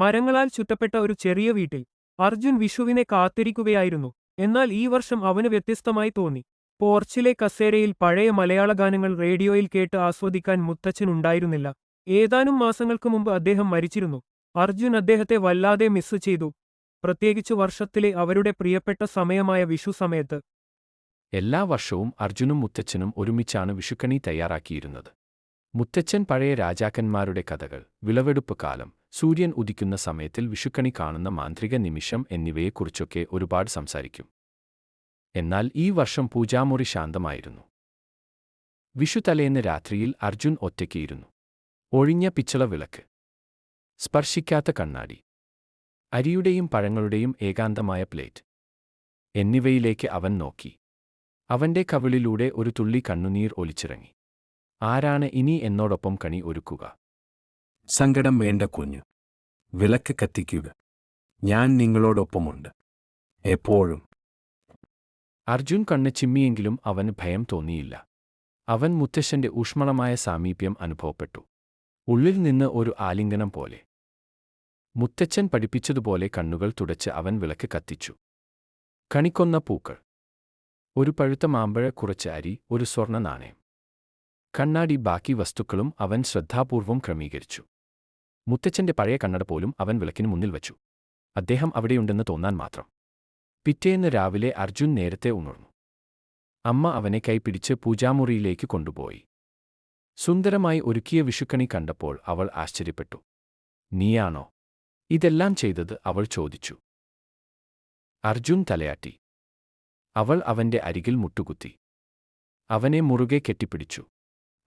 മരങ്ങളാൽ ചുറ്റപ്പെട്ട ഒരു ചെറിയ വീട്ടിൽ അർജുൻ വിഷുവിനെ കാത്തിരിക്കുകയായിരുന്നു. എന്നാൽ ഈ വർഷം അവന് വ്യത്യസ്തമായി തോന്നി. പോർച്ചിലെ കസേരയിൽ പഴയ മലയാള ഗാനങ്ങൾ റേഡിയോയിൽ കേട്ട് ആസ്വദിക്കാൻ മുത്തച്ഛനുണ്ടായിരുന്നില്ല. ഏതാനും മാസങ്ങൾക്ക് മുമ്പ് അദ്ദേഹം മരിച്ചിരുന്നു. അർജുൻ അദ്ദേഹത്തെ വല്ലാതെ മിസ് ചെയ്തു, പ്രത്യേകിച്ച് വർഷത്തിലെ അവരുടെ പ്രിയപ്പെട്ട സമയമായ വിഷു സമയത്ത്. എല്ലാ വർഷവും അർജുനും മുത്തച്ഛനും ഒരുമിച്ചാണ് വിഷുക്കണി തയ്യാറാക്കിയിരുന്നത്. മുത്തച്ഛൻ പഴയ രാജാക്കന്മാരുടെ കഥകൾ, വിളവെടുപ്പ് കാലം, സൂര്യൻ ഉദിക്കുന്ന സമയത്തിൽ വിഷുക്കണി കാണുന്ന മാന്ത്രിക നിമിഷം എന്നിവയെക്കുറിച്ചൊക്കെ ഒരുപാട് സംസാരിക്കും. എന്നാൽ ഈ വർഷം പൂജാമുറി ശാന്തമായിരുന്നു. വിഷു തലേന്ന് രാത്രിയിൽ അർജുൻ ഒറ്റയ്ക്കിരുന്നു. ഒഴിഞ്ഞ പിച്ചള വിളക്ക്, സ്പർശിക്കാത്ത കണ്ണാടി, അരിയുടെയും പഴങ്ങളുടെയും ഏകാന്തമായ പ്ലേറ്റ് എന്നിവയിലേക്ക് അവൻ നോക്കി. അവന്റെ കവിളിലൂടെ ഒരു തുള്ളി കണ്ണുനീർ ഒലിച്ചിറങ്ങി. ആരാണ് ഇനി എന്നോടൊപ്പം കണി ഒരുക്കുക? സങ്കടം വേണ്ട കുഞ്ഞു. വിളക്ക് കത്തിക്കുക. ഞാൻ നിങ്ങളോടൊപ്പമുണ്ട്, എപ്പോഴും. അർജുൻ കണ്ണ് ചിമ്മിയെങ്കിലും അവന് ഭയം തോന്നിയില്ല. അവൻ മുത്തശ്ശന്റെ ഊഷ്മളമായ സാമീപ്യം അനുഭവപ്പെട്ടു. ഉള്ളിൽ നിന്ന് ഒരു ആലിംഗനം പോലെ. മുത്തച്ഛൻ പഠിപ്പിച്ചതുപോലെ കണ്ണുകൾ തുടച്ച് അവൻ വിളക്ക് കത്തിച്ചു. കണിക്കൊന്ന പൂക്കൾ, ഒരു പഴുത്ത മാമ്പഴ, കുറച്ച് അരി, ഒരു സ്വർണ്ണ നാണയം, കണ്ണാടി, ബാക്കി വസ്തുക്കളും അവൻ ശ്രദ്ധാപൂർവം ക്രമീകരിച്ചു. മുത്തച്ഛന്റെ പഴയ കണ്ണട പോലും അവൻ വിളക്കിനു മുന്നിൽ വച്ചു. അദ്ദേഹം അവിടെയുണ്ടെന്ന് തോന്നാൻ മാത്രം. പിറ്റേന്ന് രാവിലെ അർജുൻ നേരത്തെ ഉണർന്നു. അമ്മ അവനെ കൈപിടിച്ച് പൂജാമുറിയിലേക്ക് കൊണ്ടുപോയി. സുന്ദരമായി ഒരുക്കിയ വിഷുക്കണി കണ്ടപ്പോൾ അവൾ ആശ്ചര്യപ്പെട്ടു. നീയാണോ ഇതെല്ലാം ചെയ്തത്? അവൾ ചോദിച്ചു. അർജുൻ തലയാട്ടി. അവൾ അവന്റെ അരികിൽ മുട്ടുകുത്തി. അവനെ മുറുകെ കെട്ടിപ്പിടിച്ചു.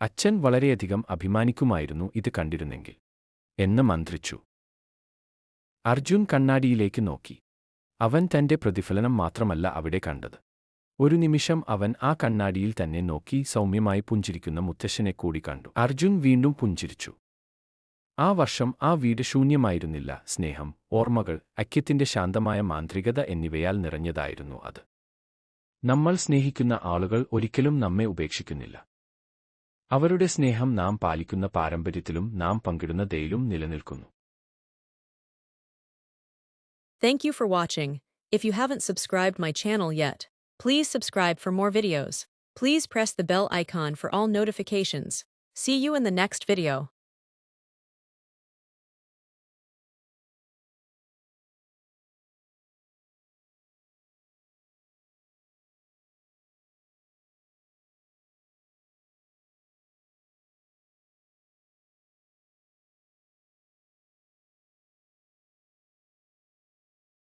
അച്ഛൻ വളരെയധികം അഭിമാനിക്കുമായിരുന്നു ഇത് കണ്ടിരുന്നെങ്കിൽ എന്ന് മന്ത്രിച്ചു. അർജുൻ കണ്ണാടിയിലേക്ക് നോക്കി. അവൻ തന്റെ പ്രതിഫലനം മാത്രമല്ല അവിടെ കണ്ടത്. ഒരു നിമിഷം അവൻ ആ കണ്ണാടിയിൽ തന്നെ നോക്കി സൗമ്യമായി പുഞ്ചിരിക്കുന്ന മുത്തശ്ശനെ കൂടി കണ്ടു. അർജുൻ വീണ്ടും പുഞ്ചിരിച്ചു. ആ വർഷം ആ വീട് ശൂന്യമായിരുന്നില്ല. സ്നേഹം, ഓർമ്മകൾ, ഐക്യത്തിന്റെ ശാന്തമായ മാന്ത്രികത എന്നിവയാൽ നിറഞ്ഞതായിരുന്നു അത്. നമ്മൾ സ്നേഹിക്കുന്ന ആളുകൾ ഒരിക്കലും നമ്മെ ഉപേക്ഷിക്കുന്നില്ല. അവരുടെ സ്നേഹം നാം പാലിക്കുന്ന പാരമ്പര്യത്തിലും നാം പങ്കിടുന്ന ദയയിലും നിലനിൽക്കുന്നു. Thank you for watching. If you haven't subscribed my channel yet, please subscribe for more videos. Please press the bell icon for all notifications. See you in the next video.